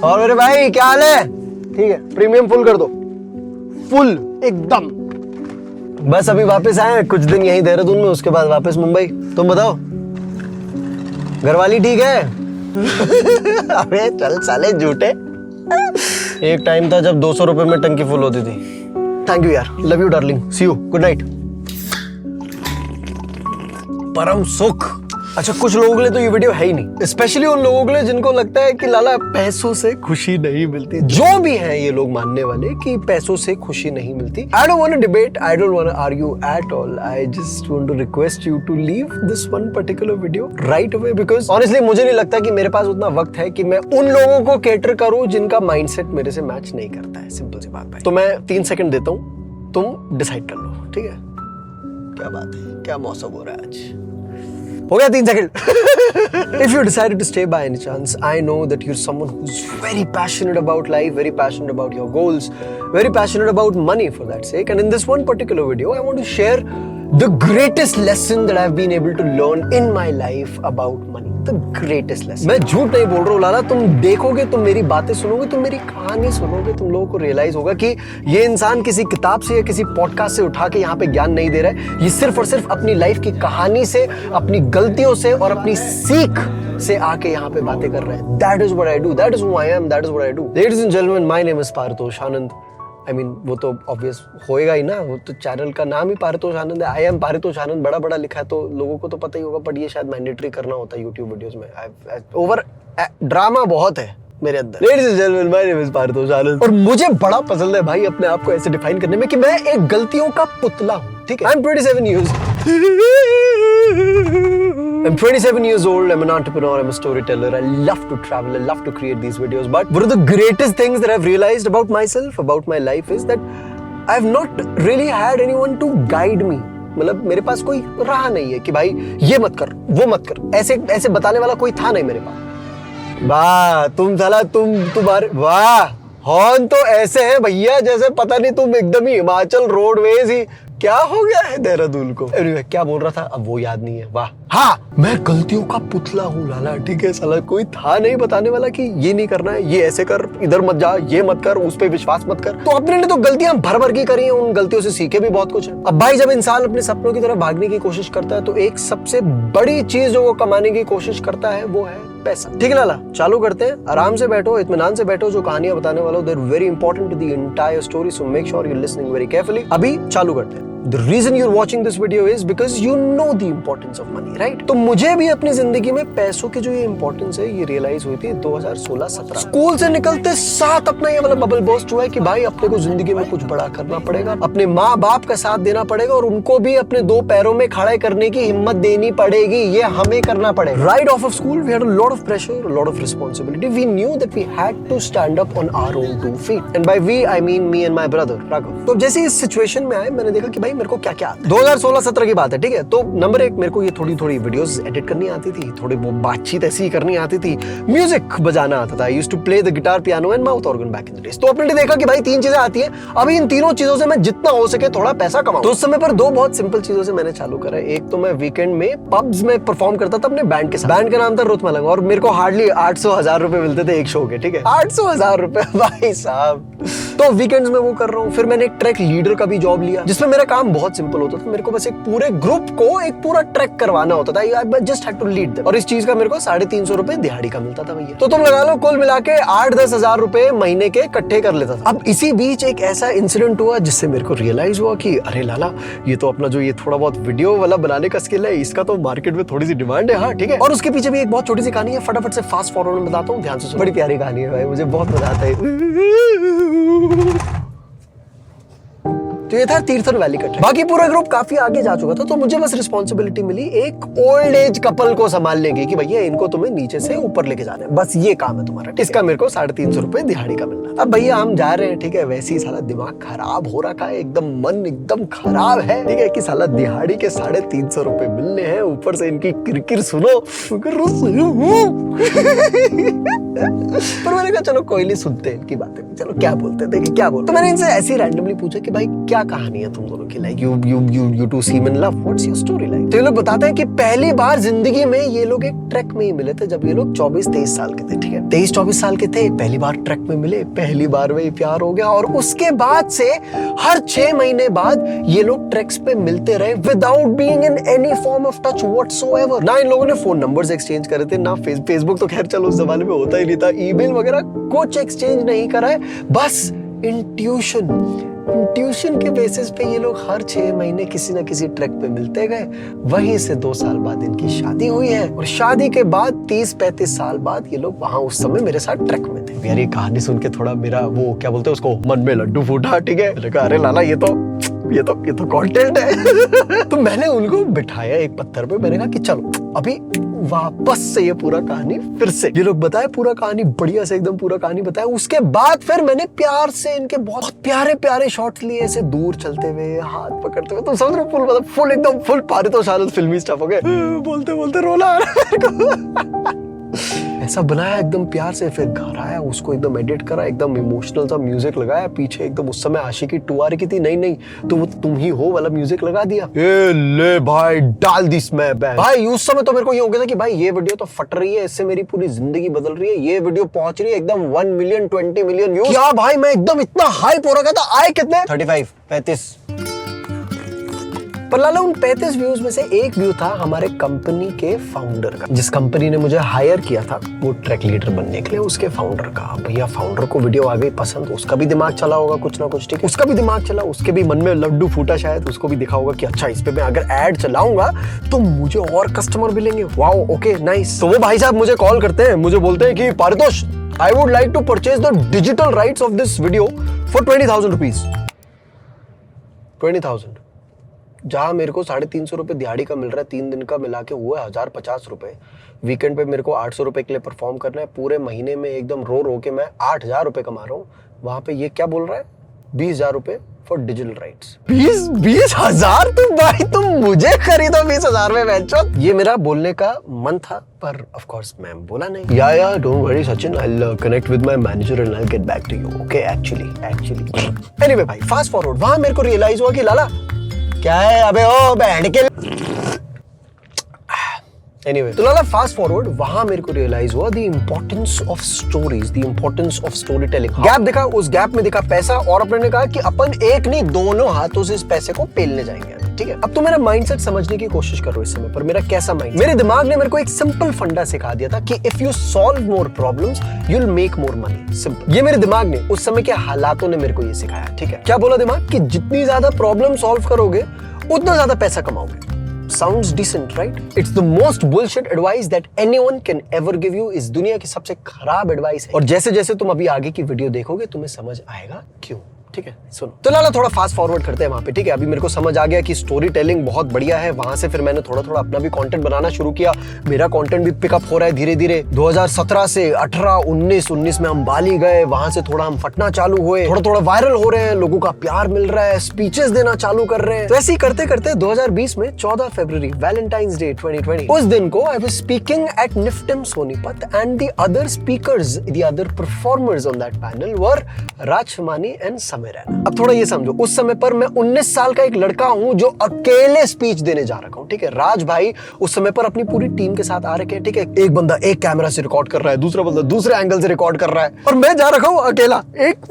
और मेरे भाई क्या हाल है? ठीक है, प्रीमियम फुल कर दो, फुल एकदम। बस अभी वापस आए, कुछ दिन यहीं देहरादून में, उसके बाद वापस मुंबई। तुम बताओ, घरवाली ठीक है? अबे चल साले झूठे। एक टाइम था जब 200 रुपए में टंकी फुल होती थी। थैंक यू यार, love you darling, see you, good night. परम सुख। अच्छा, कुछ लोगों के लिए तो ये वीडियो है ही नहीं, स्पेशली उन लोगों के लिए जिनको लगता है कि लाला पैसों से खुशी नहीं मिलती। जो भी हैं ये लोग मानने वाले कि पैसों से खुशी नहीं मिलती। I don't want to debate, I don't want to argue at all. I just want to request you to leave this one particular video right away, because honestly मुझे नहीं लगता कि मेरे पास उतना वक्त है कि मैं उन लोगों को कैटर करूं जिनका माइंडसेट मेरे से मैच नहीं करता है। सिंपल सी बात है। तो मैं 3 सेकंड देता हूं, तुम डिसाइड कर लो, ठीक है? क्या बात है, क्या मौसम हो रहा है आज? हो गया 3 second. If you decided to stay by any chance, I know that you're someone who's very passionate about life, very passionate about your goals, very passionate about money for that sake. And in this one particular video, I want to share the greatest lesson that I've been able to learn in my life about money. The greatest lesson. मैं झूठ नहीं बोल रहा हूँ लाला, तुम देखोगे, तुम मेरी बातें सुनोगे, तुम मेरी कहानी सुनोगे, तुम लोगों को रियलाइज होगा कि ये इंसान किसी किताब से या किसी पॉडकास्ट से उठा के यहाँ पे ज्ञान नहीं दे रहा है। ये सिर्फ और सिर्फ अपनी लाइफ की कहानी से, अपनी गलतियों से और अपनी सीख से आके यहाँ पे बातें कर रहे हैं। That is what I do. That is who I am. That is what I do. Ladies and gentlemen, my name is Paritosh Anand. I mean, वो तो ऑब्वियस होएगा ही ना, वो तो चैनल का नाम ही पारितोष आनंद है। आई एम पारितोष आनंद, बड़ा बड़ा लिखा है तो लोगों को तो पता ही होगा, बट ये शायद मैंडेटरी करना होता है यूट्यूब वीडियोस में। ओवर ड्रामा बहुत है मेरे अंदर। Ladies and gentlemen, my name is Paritosh आनंद। और मुझे बड़ा पसंद है भाई अपने आप को ऐसे डिफाइन करने में कि मैं एक गलतियों का पुतला हूँ, ठीक है? I'm 27 years I'm 27 years old. I'm an entrepreneur. I'm a storyteller. I love to travel. I love to create these videos. But one of the greatest things that I've realized about myself, about my life, is that I've not really had anyone to guide me. मतलब मेरे पास कोई रहा नहीं है कि भाई ये मत कर, वो मत कर, ऐसे ऐसे बताने वाला कोई था नहीं मेरे पास। वाह तुम साला, तुम्हारे वाह हॉर्न तो ऐसे है भैया जैसे पता नहीं तुम एकदम ही हिमाचल रोडवेज ही। क्या हो गया है देहरादून को? anyway, क्या बोल रहा था अब वो याद नहीं है। वाह हाँ, मैं गलतियों का पुतला हूँ लाला, ठीक है? साला कोई था नहीं बताने वाला कि ये नहीं करना है, ये ऐसे कर, इधर मत जा, ये मत कर, उस पे विश्वास मत कर। तो अपने ने तो गलतियां भर भर की करी हैं, उन गलतियों से सीखे भी बहुत कुछ है। अब भाई जब इंसान अपने सपनों की तरफ भागने की कोशिश करता है तो एक सबसे बड़ी चीज जो वो कमाने की कोशिश करता है वो है पैसा। ठीक है लाला, चालू करते हैं। आराम से बैठो, इत्मीनान से बैठो। जो कहानियां बताने वाला हूं, they are very important to the entire story, so make sure you are listening very carefully. अभी चालू करते हैं। The reason you're watching this video is because you know the importance of money, right? तो मुझे भी अपनी जिंदगी में पैसों की जो ये इंपॉर्टेंस है ये रियलाइज हुई थी 2016-17। स्कूल से निकलते साथ अपना ये वाला बबल बर्स्ट हुआ है कि भाई अपने को जिंदगी में कुछ बड़ा करना पड़ेगा, अपने माँ बाप का साथ देना पड़ेगा और उनको भी अपने 2 पैरों में खड़े करने की हिम्मत देनी पड़ेगी। ये हमें करना पड़ेगा। Right off of school, we had a lot of pressure, a lot of responsibility. We knew that we had to stand up on our own 2 feet. And by we, I mean me and my brother, Raghav. तो जैसे इस situation में आए, मैंने देखा कि भाई मेरे को क्या क्या 2016-17 की बात है, ठीक है? तो नंबर 1, मेरे को ये थोड़ी वीडियोस एडिट करनी आती थी, थोड़ी वो बातचीत ऐसी ही करनी आती थी, म्यूजिक बजाना आता था। I used to play the guitar, piano and mouth organ back in the days. तो अपने देखा कि भाई 3 चीजें आती हैं, अभी इन तीनों चीजों से मैं जितना हो सके थोड़ा पैसा कमाऊं। तो उस समय पर 2 बहुत सिंपल चीजों से मैंने चालू करा। एक तो मैं वीकेंड में पब्स में परफॉर्म करता था अपने बैंड के साथ। बैंड का नाम था रुत मलंग और मेरे को हार्डली 800-1000 रुपए मिलते थे एक शो के, ठीक है? 800-1000 रुपए भाई साहब। तो वीकेंड्स में वो कर रहा हूँ। फिर मैंने एक ट्रैक लीडर का भी जॉब लिया जिसमें मेरा काम बहुत सिंपल होता था। मेरे को बस एक पूरे ग्रुप को एक पूरा ट्रैक करवाना होता था। I just had to lead them. और इस चीज का मेरे को 350 रुपए दिहाड़ी का मिलता था भैया। तो तुम लगा लो कुल मिला के 8-10 हजार रुपए महीने के इकट्ठे कर लेता था। अब इसी बीच एक ऐसा इंसिडेंट हुआ जिससे मेरे को रियलाइज हुआ कि अरे लाला, ये तो अपना जो ये थोड़ा बहुत वीडियो वाला बनाने का स्किल है, इसका तो मार्केट में थोड़ी सी डिमांड है। हाँ ठीक है। और उसके पीछे भी एक बहुत छोटी सी कहानी है, फटाफट से फास्ट फॉरवर्ड में बताता हूँ, ध्यान से सुनो। बड़ी प्यारी कहानी है भाई, मुझे बहुत मजा आता है। तो ये था तीर्थन वैली का ट्रैक। बाकी पूरा ग्रुप काफी आगे जा चुका था, तो मुझे बस रिस्पॉन्सिबिलिटी मिली एक ओल्ड एज कपल को संभालने की कि भैया इनको तुम्हें नीचे से ऊपर लेके जाना है, बस ये काम है तुम्हारा। इसका मेरे को 350 रुपए दिहाड़ी का मिलना। अब भैया हम जा रहे हैं, ठीक है? वैसे ही साला दिमाग खराब हो रखा है, एकदम मन एकदम खराब है, ठीक है? कि साला दिहाड़ी के 350 रुपए मिलने हैं, ऊपर से इनकी किरकिर सुनो। पर मैंने कहा चलो कोई नहीं, सुनते हैं इनकी बातें, चलो क्या बोलते हैं, देखिए क्या बोलते। तो मैंने इनसे ऐसे ही रैंडमली पूछा कि भाई क्या कहानी है तुम दोनों की, like you two seem in love, what's your story like? तो ये लोग बताते हैं कि पहली बार जिंदगी में ये लोग एक ट्रक में ही मिले थे जब ये लोग 24-23 साल के थे, ठीक है, 23-24 साल के थे, पहली बार ट्रक में मिले, पहली बार में ही प्यार हो गया, और उसके बाद से हर 6 महीने बाद ये लोग ट्रैक्स पे मिलते रहे without being in any form of touch whatsoever. ना इन लोगों ने फोन नंबर्स एक्सचेंज करे थे, ना फेसबुक तो खैर चलो उस जमाने में होता ही नहीं था, ईमेल वगैरह कुछ एक्सचेंज नहीं करा है, बस इंट्यूशन के बेसिस पे ये लोग हर 6 महीने किसी ना किसी ट्रैक पे मिलते गए। वहीं से 2 साल बाद इनकी शादी हुई है, और शादी के बाद 30-35 साल बाद ये लोग वहां उस समय मेरे साथ ट्रैक में थे। यार ये कहानी सुन के थोड़ा मेरा वो क्या बोलते हैं उसको, मन में लड्डू फूटा, ठीक है। मैंने कहा अरे लाला ये तो कंटेंट है। तो मैंने उनको बिठाया एक पत्थर पे, मैंने कहा कि चलो अभी वापस से ये पूरा कहानी फिर से ये लोग बताए, पूरा कहानी बढ़िया से एकदम पूरा कहानी बताया। उसके बाद फिर मैंने प्यार से इनके बहुत प्यारे प्यारे शॉट्स लिए, ऐसे दूर चलते हुए, हाथ पकड़ते हुए, तो समझ रहे हो, मतलब फुल एकदम फुल पारितोषानंद फिल्मी स्टफ हो गए। बोलते बोलते रोना आ रहा है मेरे को। ऐसा बनाया एकदम प्यार से, फिर घर आया, उसको एकदम एडिट करा, एकदम इमोशनल सा म्यूजिक लगाया पीछे, एकदम उस समय आशिकी 2 आ रही थी, नहीं तो वो तुम ही हो वाला म्यूजिक लगा दिया। ए ले भाई डाल दी स्मैप भाई। उस समय तो मेरे को ये हो गया था कि भाई ये वीडियो तो फट रही है, इससे मेरी पूरी जिंदगी बदल रही है, ये वीडियो पहुंच रही है एकदम 1 मिलियन 20 मिलियन व्यूज। क्या भाई मैं एकदम इतना हाइप हो रखा था। आए कितने? 35 पर लाला उन 35 व्यूज में से एक व्यू था हमारे कंपनी के फाउंडर का, जिस कंपनी ने मुझे हायर किया था वो ट्रैक लीडर बनने के लिए, उसके फाउंडर का। भैया फाउंडर को वीडियो आ गई पसंद, उसका भी दिमाग चला होगा कुछ ना कुछ, ठीक है, उसका भी दिमाग चला, उसके भी मन में लड्डू फूटा, शायद उसको भी दिखा होगा कि अच्छा इस पे मैं अगर एड चलाऊंगा तो मुझे और कस्टमर मिलेंगे। Wow okay nice. तो वो भाई साहब मुझे कॉल करते हैं, मुझे बोलते हैं कि Paritosh I would like to purchase the digital rights of this video for 20,000 rupees. 20,000 जहां मेरे को 350 रुपए दिहाड़ी का मिल रहा है, 3 दिन का मिला के हुआ 1050 रुपए। वीकेंड पे मेरे को 800 रुपए के लिए परफॉर्म करना है, पूरे महीने में एकदम रो के मैं 8,000 रुपए कमा रहा हूँ। वहां पे ये क्या बोल रहा है, 20,000 रुपए फॉर डिजिटल राइट्स। 20,000? तुम मुझे खरीदो 20,000 में बेचो। ये मेरा बोलने का मन था, पर ऑफ कोर्स मैम बोला नहीं। Yeah don't worry Sachin, I will connect with my manager and I will get back to you, okay. Actually anyway भाई फास्ट फॉरवर्ड, वहां मेरे को रियलाइज हुआ कि लाला क्या है, अबे ओ बैंड के एनीवे तो लाला फास्ट फॉरवर्ड, वहां मेरे को रियलाइज हुआ the importance of stories, the importance of story telling. Gap दिखा, उस गैप में दिखा पैसा, और अपने ने कहा कि अपन एक नहीं दोनों हाथों से इस पैसे को पेलने जाएंगे, ठीक है। अब तो मेरा माइंडसेट समझने की कोशिश कर रहा हूं इस समय पर। मेरा कैसा माइंड, मेरे दिमाग ने मेरे को एक सिंपल फंडा सिखा दिया था कि if you solve more problems you will make more money, simple. ये मेरे दिमाग ने, उस समय के हालातों ने मेरे को ये सिखाया, ठीक है। क्या बोला दिमाग कि जितनी ज्यादा प्रॉब्लम सॉल्व करोगे उतना ज्यादा पैसा कमाओगे। Sounds decent, right? It's the most bullshit advice that anyone can ever give you. इस दुनिया की सबसे खराब एडवाइस है, और जैसे जैसे तुम अभी आगे की वीडियो देखोगे तुम्हें समझ आएगा क्यों, ठीक है। सुनो तो लाला थोड़ा फास्ट फॉरवर्ड करते हैं वहां पे, ठीक है। अभी मेरे को समझ आ गया कि स्टोरी टेलिंग बहुत बढ़िया है। वहां से फिर मैंने थोड़ा थोड़ा अपना भी कंटेंट बनाना शुरू किया। मेरा कंटेंट भी पिकअप हो रहा है धीरे धीरे। 2017 से 18, 19 में हम बाली गए, वहां से थोड़ा हम फटना चालू हुए, थोड़ा थोड़ा वायरल हो रहे हैं, लोगों का प्यार मिल रहा है, स्पीचेस देना चालू कर रहे हैं। तो ऐसे ही करते करते 2020 में 14 फरवरी वैलेंटाइंस डे 2020, उस दिन को I was speaking at NIFTEM Sonipat and the other speakers, the other performers on that panel were Raj Himani and समय रैना। अब थोड़ा ये समझो, उस समय पर मैं 19 साल का एक लड़का हूं जो अकेले स्पीच देने जा रखा हूं, ठीक है। राज भाई उस समय पर अपनी पूरी टीम के साथ आ रखे हैं, ठीक है। एक बंदा एक कैमरा से रिकॉर्ड कर रहा है, दूसरा बंदा दूसरे एंगल से रिकॉर्ड कर रहा है, और मैं जा रखा हूं अकेला एक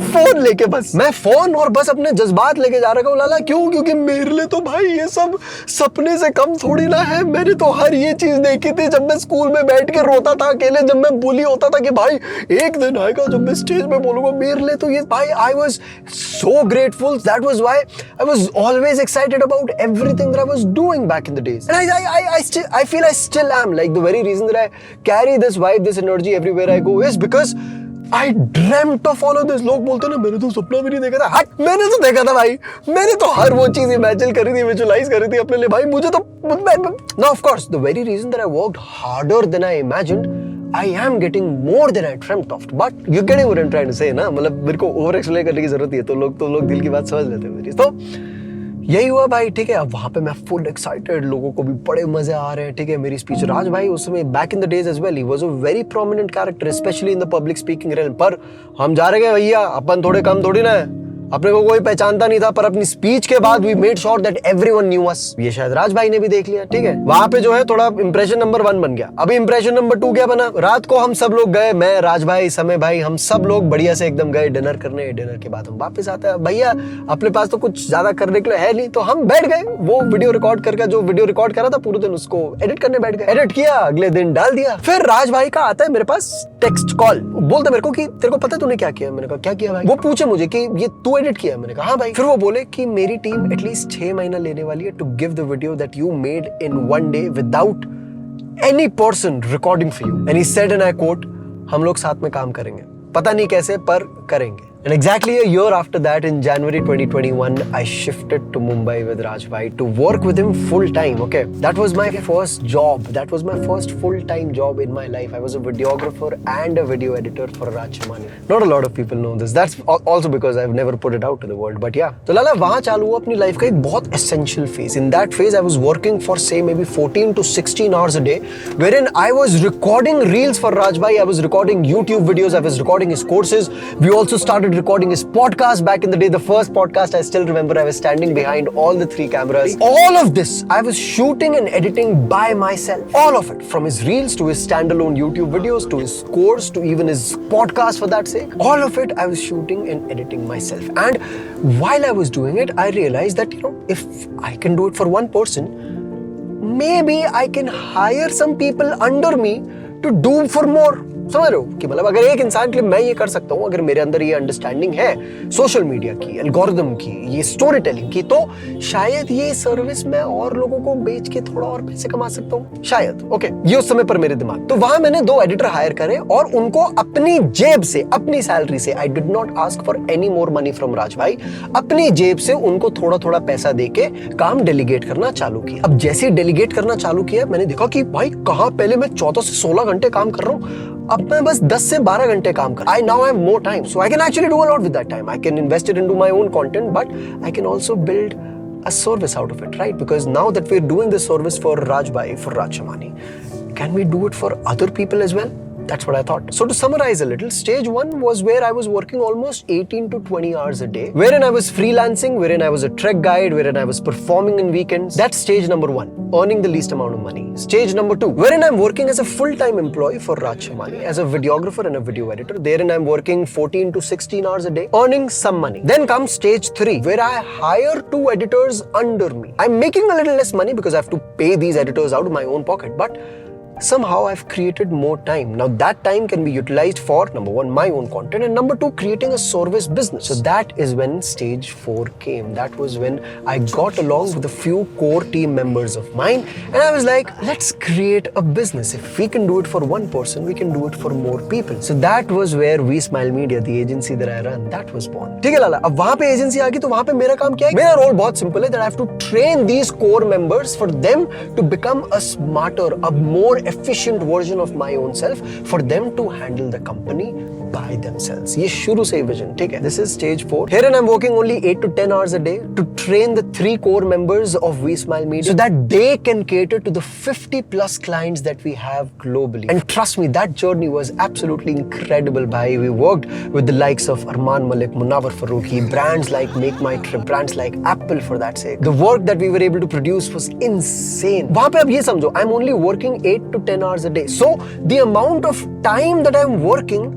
फोन लेके। बस मैं फोन और बस अपने जज्बात लेके जा रखा हूं लाला। क्यों? क्योंकि मेरे लिए तो भाई ये सब सपने से कम थोड़ी ना है। मैंने तो हर ये चीज देखी थी जब मैं स्कूल में बैठ के रोता था अकेले, जब मैं बुली होता था कि भाई एक दिन आएगा जब मैं स्टेज पे बोलूंगा। मेरे लिए तो ये भाई I was so grateful. That was why I was always excited about everything that I was doing back in the days. And I feel I still am. Like the very reason that I carry this vibe, this energy everywhere I go is because I dreamt of all of this. लोग बोलते ना मैंने तो सपना भी नहीं देखा था। हट, मैंने तो देखा था भाई। मैंने तो हर वो चीज इमेजिन करी थी, विजुअलाइज करी थी अपने लिए भाई। मुझे तो no, of course, the very reason that I worked harder than I imagined, I am getting more than I dreamt of. But you get what I'm trying to say ना, मतलब मेरे को ओवर एक्सप्लेन करने की जरूरत है, तो लोग दिल की बात समझ लेते हैं मेरी। तो यही हुआ भाई, ठीक है। अब वहां पे मैं फुल एक्साइटेड, लोगों को भी बड़े मजे आ रहे हैं, ठीक है। मेरी स्पीच, राज भाई उस समय back in the days as well, he was a very prominent character specially in the public speaking realm. पर हम जा रहे हैं भैया, अपन थोड़े कम थोड़ी ना है, अपने को कोई पहचानता नहीं था, पर अपनी स्पीच के बाद we made sure that everyone knew us. ये शायद राज भाई ने भी देख लिया, ठीक है। वहां पे जो है थोड़ा इंप्रेशन नंबर 1 बन गया। अभी इंप्रेशन नंबर 2 क्या बना? रात को हम सब लोग गए, मैं, राज भाई, समय भाई, हम सब लोग बढ़िया से एकदम गए डिनर करने। डिनर के बाद हम वापस आते हैं, भैया अपने पास तो कुछ ज्यादा करने के लिए है नहीं, तो हम बैठ गए वो वीडियो रिकॉर्ड करके, जो वीडियो रिकॉर्ड करा था पूरे दिन उसको एडिट करने बैठ गए। एडिट किया, अगले दिन डाल दिया। फिर राज भाई का आता है मेरे पास टेक्स्ट कॉल, बोलते मेरे को कि तेरे को पता है तूने क्या किया? मैंने कहा क्या किया भाई? वो पूछे मुझे कि ये तू एडिट किया? मैंने कहा हाँ भाई। फिर वो बोले कि मेरी टीम एटलीस्ट 6 महीना लेने वाली है to give the video that you made in 1 day without any person recording for you. And he said and I quote, हम लोग साथ में काम करेंगे, पता नहीं कैसे पर करेंगे। And exactly a year after that, in January 2021, I shifted to Mumbai with Raj Bhai to work with him full time. Okay, that was my first job. That was my first full-time job in my life. I was a videographer and a video editor for Raj Shamani. Not a lot of people know this. That's also because I've never put it out to the world. But yeah, तो लाला वहाँ चालू हुआ अपनी life का एक बहुत essential phase. In that phase, I was working for say maybe 14 to 16 hours a day, wherein I was recording reels for Raj Bhai. I was recording YouTube videos. I was recording his courses. We also started recording his podcast back in the day. The first podcast, I still remember, I was standing behind all the 3 cameras. All of this I was shooting and editing by myself. All of it, from his reels to his standalone YouTube videos to his course to even his podcast for that sake. All of it I was shooting and editing myself. And while I was doing it, I realized that, you know, if I can do it for one person, maybe I can hire some people under me to do for more. समझ रहे हो कि मतलब अगर एक इंसान के लिए मैं ये कर सकता हूँ, अगर मेरे अंदर ये अंडरस्टैंडिंग है सोशल मीडिया की, एल्गोरिदम की, ये स्टोरी टेलिंग की, तो शायद ये सर्विस मैं और लोगों को बेच के थोड़ा और पैसे कमा सकता हूँ शायद। ओके, ये उस समय पर मेरे दिमाग। तो वहां मैंने 2 एडिटर हायर करे और उनको अपनी जेब से, अपनी सैलरी से, I did not ask for any more money from Raj भाई, अपनी जेब से उनको थोड़ा थोड़ा पैसा देके काम डेलीगेट करना चालू किया। अब जैसे डेलीगेट करना चालू किया, मैंने देखा कि भाई कहाँ पहले मैं 14 से 16 घंटे काम कर रहा हूँ, अब मैं बस 10 से 12 घंटे काम कर। I now have more time, so I can actually do a lot with that time. I can invest it into my own content, but I can also build a service out of it, right? Because now that we're doing this service for Raj Bhai, for Raj Shamani, can we do it for other people as well? That's what I thought. So to summarize a little, stage 1 was where I was working almost 18 to 20 hours a day, wherein I was freelancing, wherein I was a trek guide, wherein I was performing in weekends. That's stage number 1, earning the least amount of money. Stage number 2, wherein I'm working as a full-time employee for Raj Shamani, as a videographer and a video editor. Therein I'm working 14 to 16 hours a day, earning some money. Then comes stage 3, where I hire 2 editors under me. I'm making a little less money because I have to pay these editors out of my own pocket, but somehow I've created more time. Now that time can be utilized for number 1, my own content, and number 2, creating a service business. So that is when stage 4 came. That was when I got along with a few core team members of mine, and I was like, let's create a business. If we can do it for one person, we can do it for more people. So that was where We Smile Media, the agency that I run, that was born. ठीक है लाला, अब वहाँ पे agency आ गई, तो वहाँ पे मेरा काम क्या है? मेरा रोल बहुत सिंपल है, that I have to train these core members for them to become a smarter, a more efficient version of my own self, for them to handle the company by themselves. ये शुरू से ही vision, ठीक है? This is stage 4. Here and I'm working only 8 to 10 hours a day to train the 3 core members of We Smile Media so that they can cater to the 50 plus clients that we have globally. And trust me, that journey was absolutely incredible, bhai. We worked with the likes of Arman Malik, Munawar Farooqi, brands like Make My Trip, brands like Apple for that sake. The work that we were able to produce was insane. वहाँ पे अब ये समझो, I'm only working 8 to 10 hours a day. So the amount of time that I'm working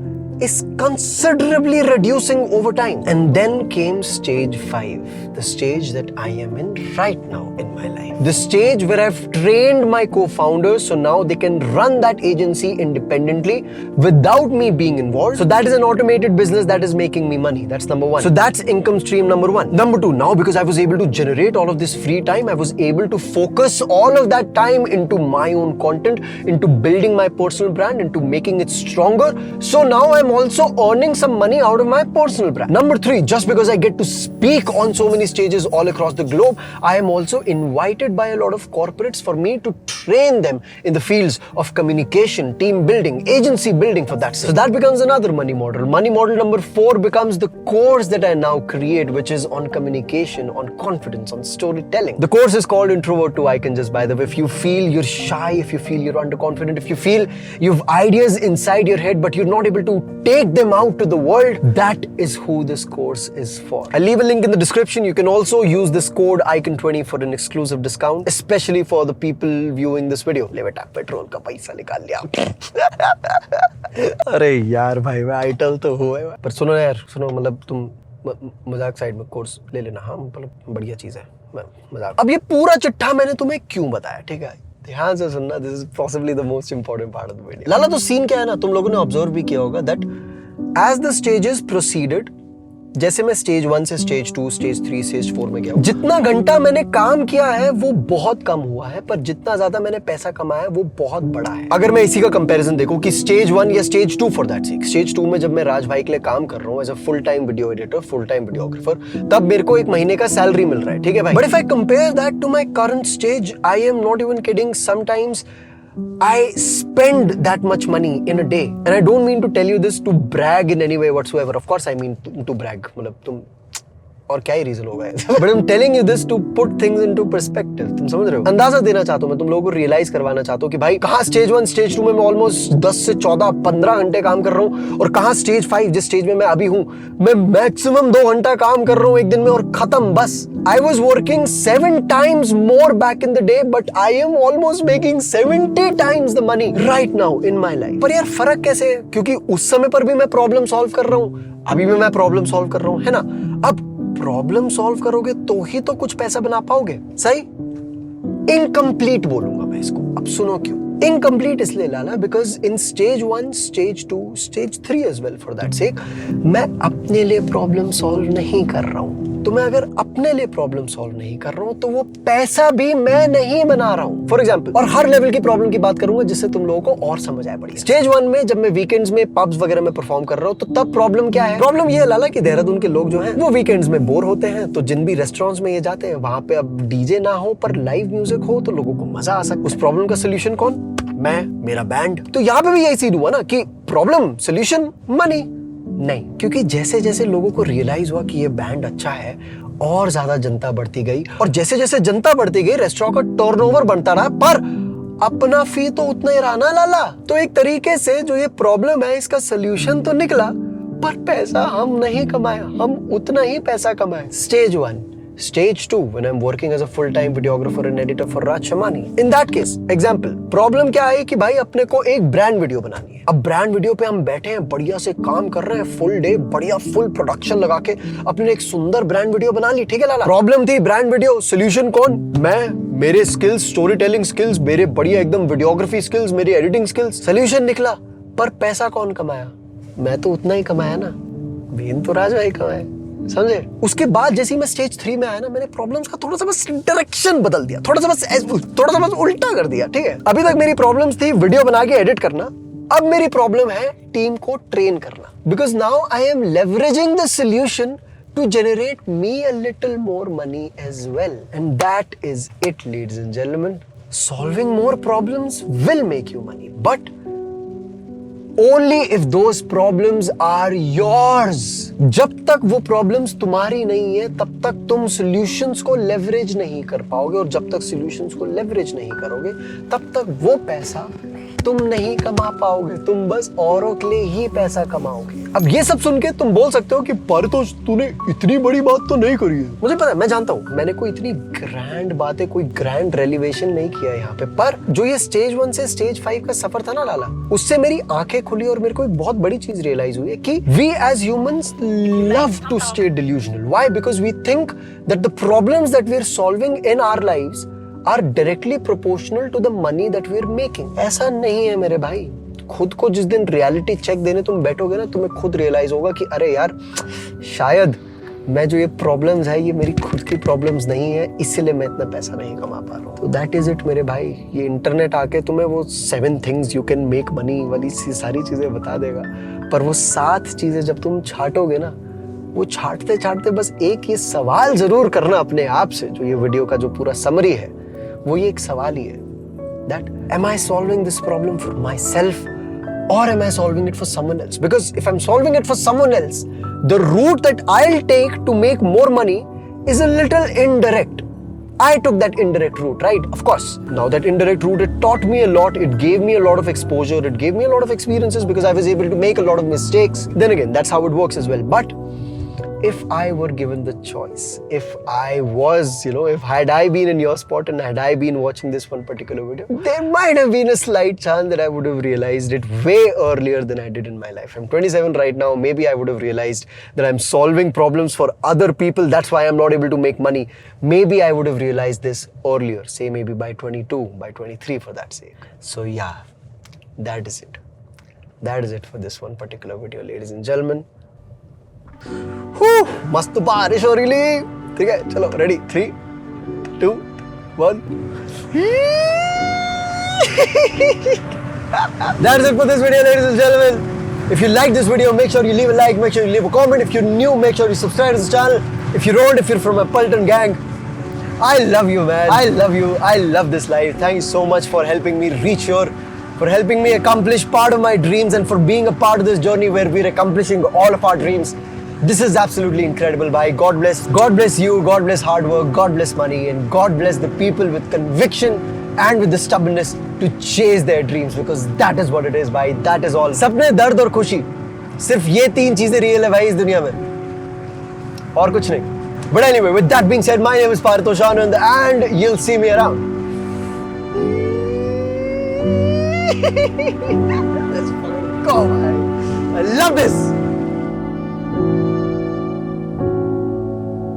is considerably reducing over time. And then came stage 5, the stage that I am in right now in my life. The stage where I've trained my co-founders so now they can run that agency independently without me being involved. So that is an automated business that is making me money. That's number 1. So that's income stream number 1. Number 2, now because I was able to generate all of this free time, I was able to focus all of that time into my own content, into building my personal brand, into making it stronger. So now I'm also earning some money out of my personal brand. Number 3, just because I get to speak on so many stages all across the globe, I am also invited by a lot of corporates for me to train them in the fields of communication, team building, agency building for that. So that becomes another money model. Money model number 4 becomes the course that I now create, which is on communication, on confidence, on storytelling. The course is called Introvert to I Can Just, by the way. If you feel you're shy, if you feel you're underconfident, if you feel you've ideas inside your head but you're not able to take them out to the world. That is who this course is for. I'll leave a link in the description. You can also use this code ICON20 for an exclusive discount, especially for the people viewing this video. ले बेटा petrol का पैसा निकाल लिया. अरे यार भाई मैं आइटल तो हुआ है. पर सुनो यार, सुनो, मतलब तुम मजाक साइड में कोर्स ले लेना. हाँ मतलब बढ़िया चीज है, मजाक. अब ये पूरा चिट्ठा मैंने तुम्हें क्यों बताया, ठीक है? ध्यान से सुनना. This is possibly the most important part of the video. लाला तो सीन क्या है ना, तुम लोगों ने ऑब्जर्व भी किया होगा that as the stages proceeded, जैसे मैं स्टेज 1 से स्टेज 2, स्टेज 3, स्टेज 4 में गया, जितना घंटा मैंने काम किया है वो बहुत कम हुआ है, पर जितना ज्यादा मैंने पैसा कमाया है वो बहुत बड़ा है. अगर मैं इसी का कंपैरिजन देखूं कि स्टेज 1 या stage 2 for that sake, stage 2 में जब मैं राज भाई के लिए काम कर रहा हूं as a full time video editor, full time videographer, तब मेरे को एक महीने का सैलरी मिल रहा है, ठीक है भाई. But if I compare that to my current stage, I am not even kidding, sometimes I spend that much money in a day, and I don't mean to tell you this to brag in any way whatsoever. Of course, I mean to brag. मतलब तुम और क्या ही reason होगा but I am telling you this to put things into perspective. तुम समझ रहे हो? अंदाजा देना चाहता हूं मैं, तुम लोगों को रियलाइज करवाना चाहता हूं कि भाई कहां स्टेज 1, स्टेज 2 में मैं ऑलमोस्ट 10 से 14, 15 घंटे काम कर रहा हूं, और कहां स्टेज 5 जिस स्टेज में मैं अभी हूं, मैं मैक्सिमम 2 घंटा काम कर रहा हूं एक दिन में और खत्म बस. I was working 7 times more back in the day, but I am almost making 70 times the money right now in my life. पर यार फर्क कैसे है? क्योंकि उस समय पर भी मैं प्रॉब्लम सॉल्व कर रहा हूं, अभी भी मैं प्रॉब्लम सॉल्व कर रहा हूं, है ना? अब प्रॉब्लम सॉल्व करोगे तो ही तो कुछ पैसा बना पाओगे, सही? इनकम्प्लीट बोलूंगा मैं इसको. अब सुनो क्यों इनकम्प्लीट इसलिए लाला, because in stage 1, stage 2, stage 3 as well for that sake, मैं अपने लिए प्रॉब्लम सॉल्व नहीं कर रहा हूं. तो मैं अगर अपने लिए प्रॉब्लम सॉल्व नहीं कर रहा हूं तो वो पैसा भी मैं नहीं बना रहा हूं. फॉर एग्जांपल, और हर लेवल की प्रॉब्लम की बात करूंगा जिससे तुम लोगों को और समझ आए बढ़िया. स्टेज 1 में जब मैं वीकेंड्स में पब्स वगैरह में परफॉर्म कर रहा हूं, तो तब प्रॉब्लम क्या है? प्रॉब्लम ये है लाला कि देहरादून के लोग जो हैं वो वीकेंड्स में बोर होते हैं, तो जिन भी रेस्टोरेंट्स में ये जाते हैं वहां पे अब डीजे ना हो पर लाइव म्यूजिक हो तो लोगों को मजा आ सके. उस प्रॉब्लम का सोल्यूशन कौन? मैं, मेरा बैंड. तो यहाँ पे भी यही सीन हुआ ना कि प्रॉब्लम सोल्यूशन मनी नहीं, क्योंकि जैसे जैसे लोगों को रियलाइज हुआ कि ये बैंड अच्छा है और ज्यादा जनता बढ़ती गई, और जैसे जैसे जनता बढ़ती गई रेस्टोरेंट का टर्नओवर बढ़ता रहा, पर अपना फी तो उतना ही रहा ना लाला. तो एक तरीके से जो ये प्रॉब्लम है इसका सोल्यूशन तो निकला, पर पैसा हम नहीं कमाया, हम उतना ही पैसा कमाए. Stage 1, Stage 2, when I'm working as a full-time videographer and editor for Raj Shamani. In that case, example, problem क्या है कि भाई अपने को एक ब्रांड वीडियो बनानी है. अब ब्रांड वीडियो पे हम बैठे हैं, बढ़िया से काम कर रहे हैं, फुल डे, बढ़िया फुल प्रोडक्शन लगा के अपने एक सुंदर ब्रांड वीडियो बना ली, ठीक है लाला? प्रॉब्लम थी ब्रांड वीडियो, सोल्यूशन कौन? मैं, मेरे स्किल्स, स्टोरी टेलिंग स्किल्स, मेरे बढ़िया एकदम वीडियोग्राफी स्किल्स, मेरी एडिटिंग स्किल्स. सोल्यूशन निकला, पर पैसा कौन कमाया? मैं तो उतना ही कमाया ना, मेन तो राज भाई कमाया, समझे? उसके बाद जैसे ही मैं स्टेज 3 में आया ना, मैंने प्रॉब्लम्स का थोड़ा सा बस डायरेक्शन बदल दिया, थोड़ा सा बस उल्टा कर दिया, ठीक है? अभी तक मेरी प्रॉब्लम्स थी वीडियो बना के एडिट करना, अब मेरी प्रॉब्लम है टीम को ट्रेन करना, because now I am leveraging the solution to generate me a little more money as well. And that is it, ladies and gentlemen. Solving more problems will make you money, but only if those problems are yours. जब तक वो problems तुम्हारी नहीं है तब तक तुम solutions को leverage नहीं कर पाओगे, और जब तक solutions को leverage नहीं करोगे तब तक वो पैसा तुम नहीं कमा पाओगे, तुम बस औरों के लिए ही पैसा कमाओगे. अब ये सब सुन के तुम बोल सकते हो कि पर तो तूने इतनी बड़ी बात तो नहीं करी है. मुझे पता है, मैं जानता हूँ मैंने कोई इतनी ग्रैंड बातें, कोई ग्रैंड रेलिवेशन नहीं किया है यहाँ पे, पर जो ये स्टेज 1 से स्टेज 5 का सफर था ना लाला, उससे मेरी आंखें खुली और मेरे को एक बहुत बड़ी चीज रियलाइज हुई है कि we as humans love to stay delusional. Why? Because we think that the problems that we are solving in our lives are directly proportional to the money that we are making. ऐसा नहीं है मेरे भाई. खुद को जिस दिन reality check देने तुम बैठोगे ना, तुम्हें खुद रियलाइज होगा कि अरे यार, शायद मैं जो ये प्रॉब्लम्स है ये मेरी खुद की प्रॉब्लम्स नहीं है, इसलिए मैं इतना पैसा नहीं कमा पा रहा हूँ. तो दैट इज इट मेरे भाई. ये इंटरनेट आके तुम्हें वो 7 things you can make money वाली सारी चीजें बता देगा, पर वो 7 चीजें जब तुम छाटोगे ना, वो छाटते छाटते बस एक ये सवाल जरूर करना अपने आप से, जो ये वीडियो का जो पूरा समरी है वो ये एक सवाल ही है, that am I solving this problem for myself or am I solving it for someone else? Because if I'm solving it for someone else, the route that I'll take to make more money is a little indirect. I took that indirect route, right? Of course. Now that indirect route, it taught me a lot. It gave me a lot of exposure. It gave me a lot of experiences because I was able to make a lot of mistakes. Then again, that's how it works as well. But if I were given the choice, if I was, if had I been in your spot and had I been watching this one particular video, there might have been a slight chance that I would have realized it way earlier than I did in my life. I'm 27 right now. Maybe I would have realized that I'm solving problems for other people. That's why I'm not able to make money. Maybe I would have realized this earlier, say maybe by 22, by 23 for that sake. So yeah, that is it. That is it for this one particular video, ladies and gentlemen. मस्त बारिश हो रही, ठीक है, चलो ready 3, 2, 1. That's it for this video, ladies and gentlemen. If you like this video, make sure you leave a like, make sure you leave a comment. If you're new, make sure you subscribe to this channel. If you don't, if you're from a Pulton gang, I love you, man. I love you. I love this life. Thank you so much for helping me reach here, for helping me accomplish part of my dreams, and for being a part of this journey where we're accomplishing all of our dreams. This is absolutely incredible, bhai. God bless you, God bless hard work, God bless money, and God bless the people with conviction and with the stubbornness to chase their dreams, because that is what it is, bhai. That is all. सपने, दर्द और खुशी, सिर्फ ये 3 चीजें real है भाई इस दुनिया में, और कुछ नहीं. But anyway, with that being said, my name is Paritosh Anand, and you'll see me around. Let's fucking go, man. I love this.